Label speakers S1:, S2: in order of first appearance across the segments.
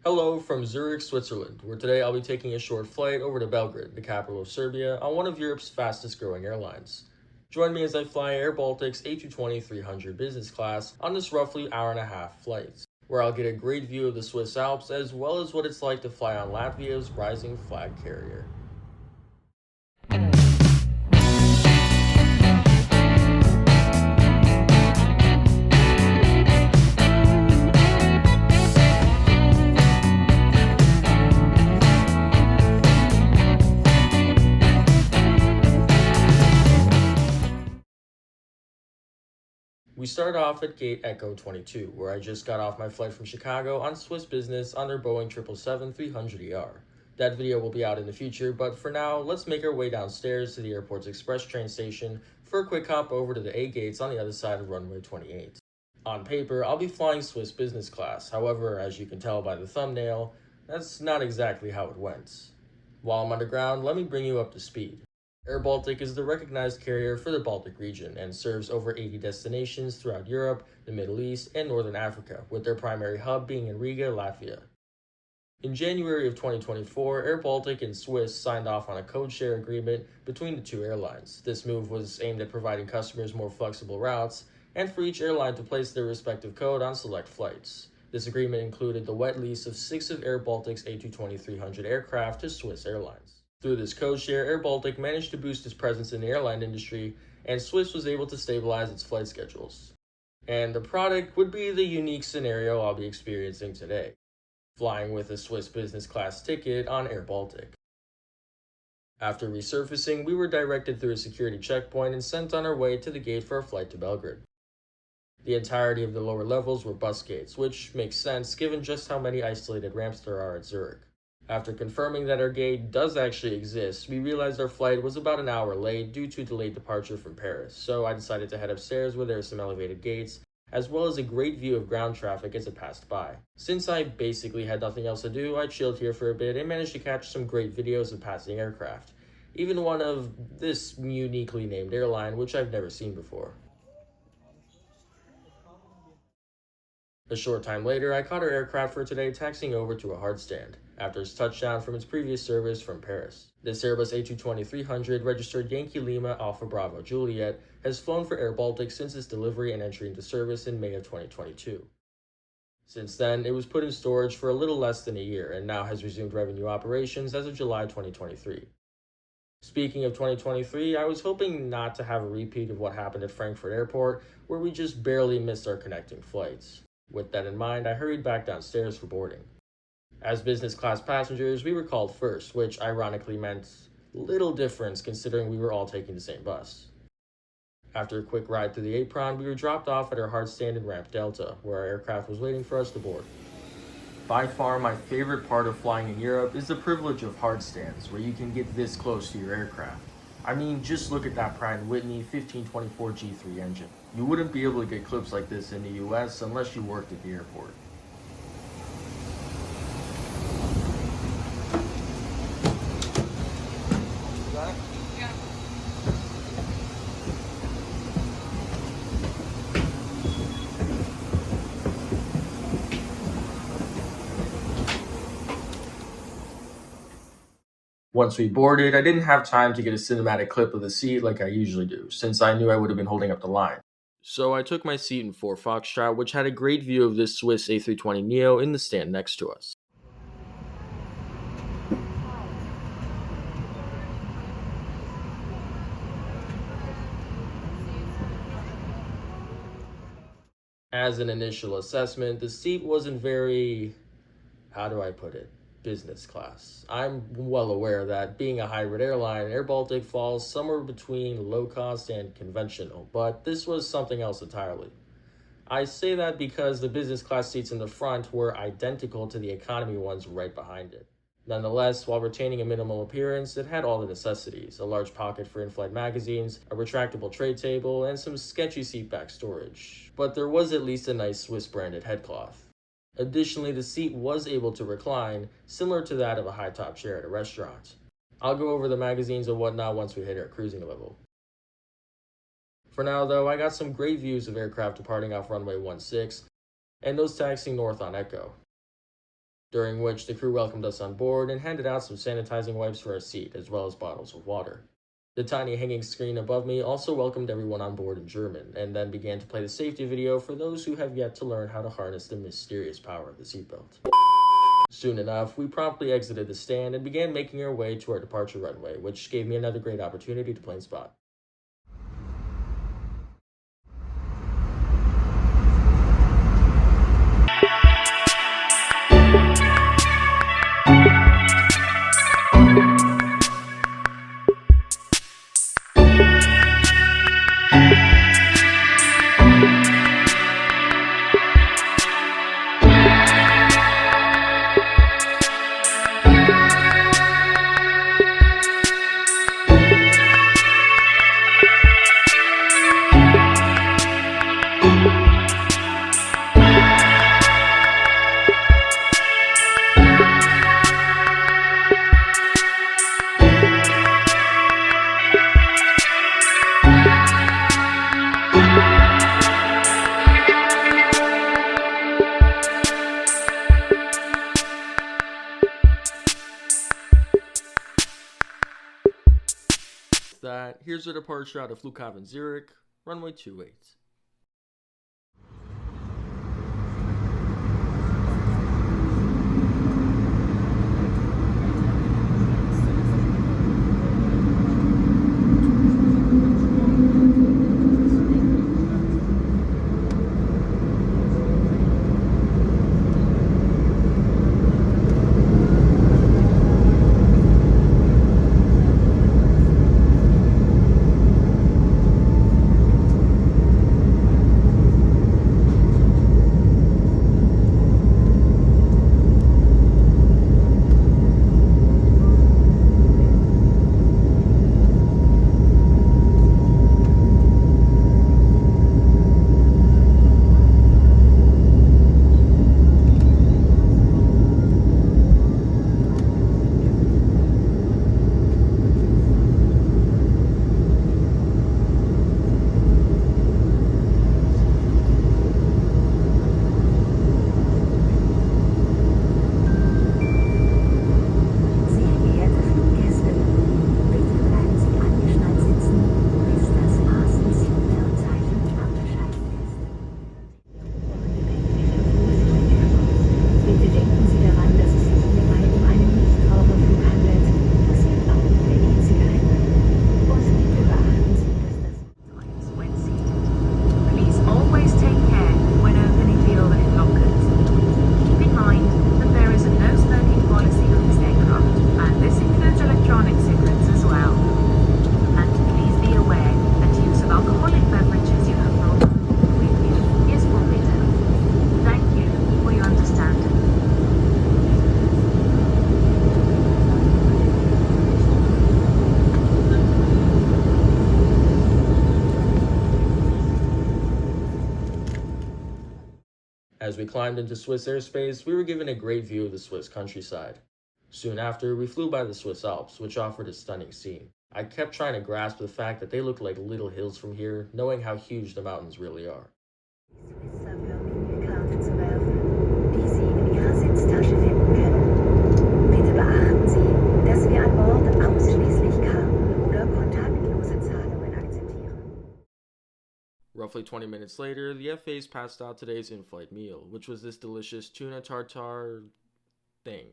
S1: Hello from Zurich, Switzerland, where today I'll be taking a short flight over to Belgrade, the capital of Serbia, on one of Europe's fastest growing airlines. Join me as I fly Air Baltic's A220-300 business class on this roughly hour-and-a-half flight, where I'll get a great view of the Swiss Alps as well as what it's like to fly on Latvia's rising flag carrier. We start off at gate Echo 22, where I just got off my flight from Chicago on Swiss Business on their Boeing 777-300ER. That video will be out in the future, but for now, let's make our way downstairs to the airport's express train station for a quick hop over to the A gates on the other side of runway 28. On paper, I'll be flying Swiss Business Class, however, as you can tell by the thumbnail, that's not exactly how it went. While I'm underground, let me bring you up to speed. Air Baltic is the recognized carrier for the Baltic region and serves over 80 destinations throughout Europe, the Middle East, and Northern Africa, with their primary hub being in Riga, Latvia. In January of 2024, Air Baltic and Swiss signed off on a code-share agreement between the two airlines. This move was aimed at providing customers more flexible routes and for each airline to place their respective code on select flights. This agreement included the wet lease of 6 of Air Baltic's A220-300 aircraft to Swiss Airlines. Through this code share, Air Baltic managed to boost its presence in the airline industry, and Swiss was able to stabilize its flight schedules. And the product would be the unique scenario I'll be experiencing today, flying with a Swiss business class ticket on Air Baltic. After resurfacing, we were directed through a security checkpoint and sent on our way to the gate for our flight to Belgrade. The entirety of the lower levels were bus gates, which makes sense given just how many isolated ramps there are at Zurich. After confirming that our gate does actually exist, we realized our flight was about an hour late due to delayed departure from Paris, so I decided to head upstairs where there are some elevated gates, as well as a great view of ground traffic as it passed by. Since I basically had nothing else to do, I chilled here for a bit and managed to catch some great videos of passing aircraft, even one of this uniquely named airline, which I've never seen before. A short time later, I caught our aircraft for today taxiing over to a hard stand, after its touchdown from its previous service from Paris. This Airbus A220-300 registered Yankee Lima Alpha Bravo Juliet has flown for Air Baltic since its delivery and entry into service in May of 2022. Since then, it was put in storage for a little less than a year and now has resumed revenue operations as of July 2023. Speaking of 2023, I was hoping not to have a repeat of what happened at Frankfurt Airport, where we just barely missed our connecting flights. With that in mind, I hurried back downstairs for boarding. As business class passengers, we were called first, which ironically meant little difference considering we were all taking the same bus. After a quick ride through the Apron, we were dropped off at our hard stand in Ramp Delta, where our aircraft was waiting for us to board. By far, my favorite part of flying in Europe is the privilege of hard stands, where you can get this close to your aircraft. I mean, just look at that Pratt & Whitney 1524 G3 engine. You wouldn't be able to get clips like this in the US unless you worked at the airport. Once we boarded, I didn't have time to get a cinematic clip of the seat like I usually do, since I knew I would have been holding up the line. So I took my seat in 4 Foxtrot, which had a great view of this Swiss A320neo in the stand next to us. As an initial assessment, the seat wasn't very, how do I put it, business class. I'm well aware that being a hybrid airline, Air Baltic falls somewhere between low cost and conventional, but this was something else entirely. I say that because the business class seats in the front were identical to the economy ones right behind it. Nonetheless, while retaining a minimal appearance, it had all the necessities: a large pocket for in-flight magazines, a retractable tray table, and some sketchy seatback storage. But there was at least a nice Swiss-branded headcloth. Additionally, the seat was able to recline, similar to that of a high-top chair at a restaurant. I'll go over the magazines and whatnot once we hit our cruising level. For now, though, I got some great views of aircraft departing off runway 16 and those taxiing north on Echo. during which the crew welcomed us on board and handed out some sanitizing wipes for our seat, as well as bottles of water. The tiny hanging screen above me also welcomed everyone on board in German, and then began to play the safety video for those who have yet to learn how to harness the mysterious power of the seatbelt. Soon enough, we promptly exited the stand and began making our way to our departure runway, which gave me another great opportunity to plane spot. Here's a departure out of Willkommen, Zurich, runway 28. As we climbed into Swiss airspace, we were given a great view of the Swiss countryside. Soon after, we flew by the Swiss Alps, which offered a stunning scene. I kept trying to grasp the fact that they looked like little hills from here, knowing how huge the mountains really are. Roughly 20 minutes later, the FAs passed out today's in-flight meal, which was this delicious tuna tartar thing.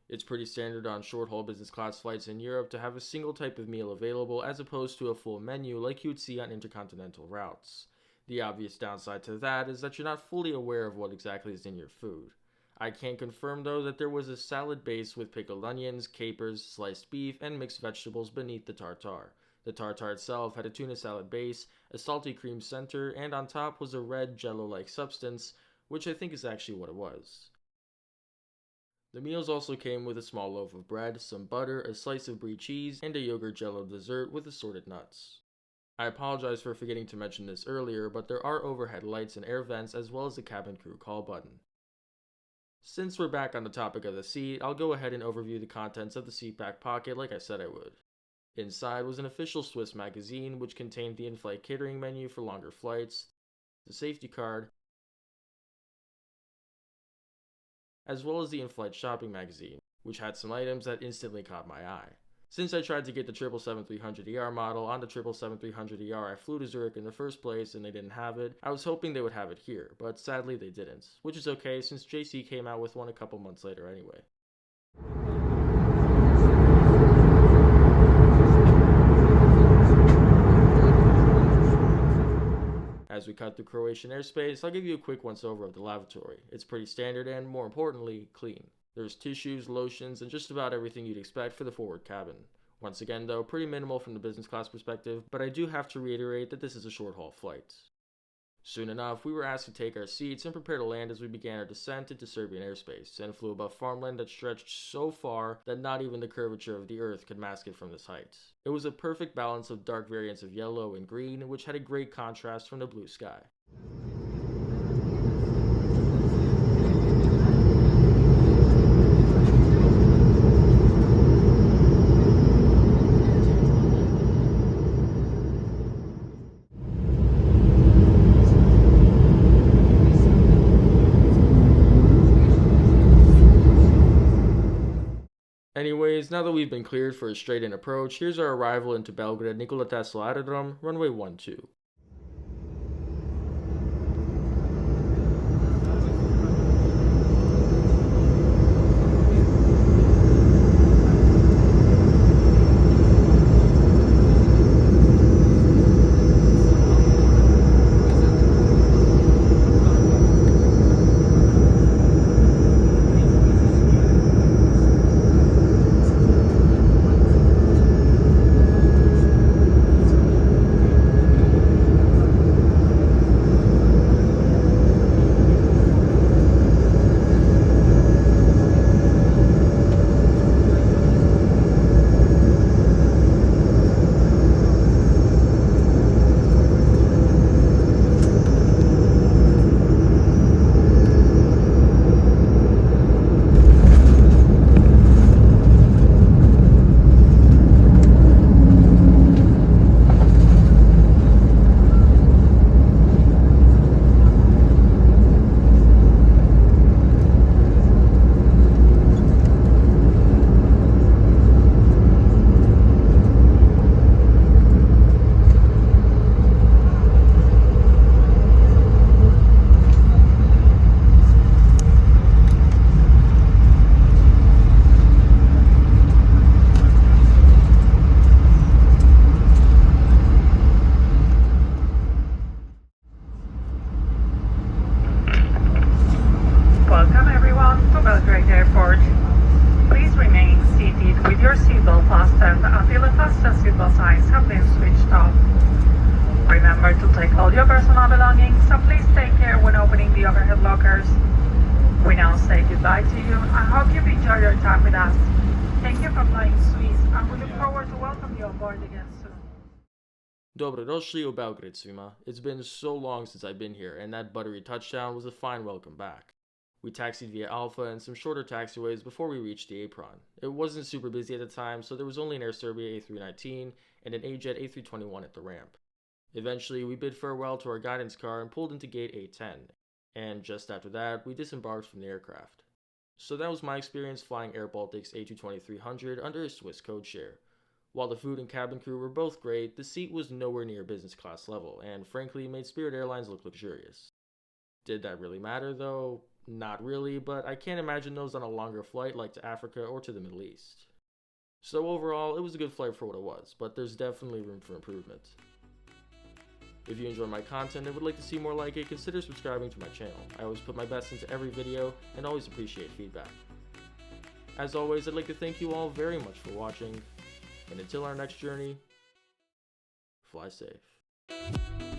S1: It's pretty standard on short-haul business class flights in Europe to have a single type of meal available as opposed to a full menu like you'd see on intercontinental routes. The obvious downside to that is that you're not fully aware of what exactly is in your food. I can confirm though that there was a salad base with pickled onions, capers, sliced beef, and mixed vegetables beneath the tartar. The tartar itself had a tuna salad base, a salty cream center, and on top was a red jello-like substance, which I think is actually what it was. The meals also came with a small loaf of bread, some butter, a slice of brie cheese, and a yogurt jello dessert with assorted nuts. I apologize for forgetting to mention this earlier, but there are overhead lights and air vents as well as a cabin crew call button. Since we're back on the topic of the seat, I'll go ahead and overview the contents of the seat back pocket like I said I would. Inside was an official Swiss magazine which contained the in-flight catering menu for longer flights, the safety card, as well as the in-flight shopping magazine, which had some items that instantly caught my eye. Since I tried to get the 777-300ER model on the 777-300ER I flew to Zurich in the first place and they didn't have it, I was hoping they would have it here, but sadly they didn't, which is okay since JC came out with one a couple months later anyway. As we cut through Croatian airspace, I'll give you a quick once-over of the lavatory. It's pretty standard and, more importantly, clean. There's tissues, lotions, and just about everything you'd expect for the forward cabin. Once again though, pretty minimal from the business class perspective, but I do have to reiterate that this is a short-haul flight. Soon enough, we were asked to take our seats and prepare to land as we began our descent into Serbian airspace, and flew above farmland that stretched so far that not even the curvature of the earth could mask it from this height. It was a perfect balance of dark variants of yellow and green, which had a great contrast from the blue sky. Anyways, now that we've been cleared for a straight-in approach, here's our arrival into Belgrade Nikola Tesla Aerodrome, runway 12.
S2: all your personal belongings, so please take care when opening the overhead lockers. We now say goodbye to you. I hope you've enjoyed your time with us. Thank you for flying Swiss, and we look forward to welcome you on board again soon.
S1: Dobrosli u Belgrade svima. It's been so long since I've been here, and that buttery touchdown was a fine welcome back. We taxied via Alpha and some shorter taxiways before we reached the Apron. It wasn't super busy at the time, so there was only an Air Serbia A319 and an AJet A321 at the ramp. Eventually, we bid farewell to our guidance car and pulled into gate A10, and just after that, we disembarked from the aircraft. So that was my experience flying Air Baltic's A220-300 under a SWISS Codeshare. While the food and cabin crew were both great, the seat was nowhere near business class level, and frankly made Spirit Airlines look luxurious. Did that really matter though? Not really, but I can't imagine those on a longer flight like to Africa or to the Middle East. So overall, it was a good flight for what it was, but there's definitely room for improvement. If you enjoy my content and would like to see more like it, consider subscribing to my channel. I always put my best into every video and always appreciate feedback. As always, I'd like to thank you all very much for watching, and until our next journey, fly safe.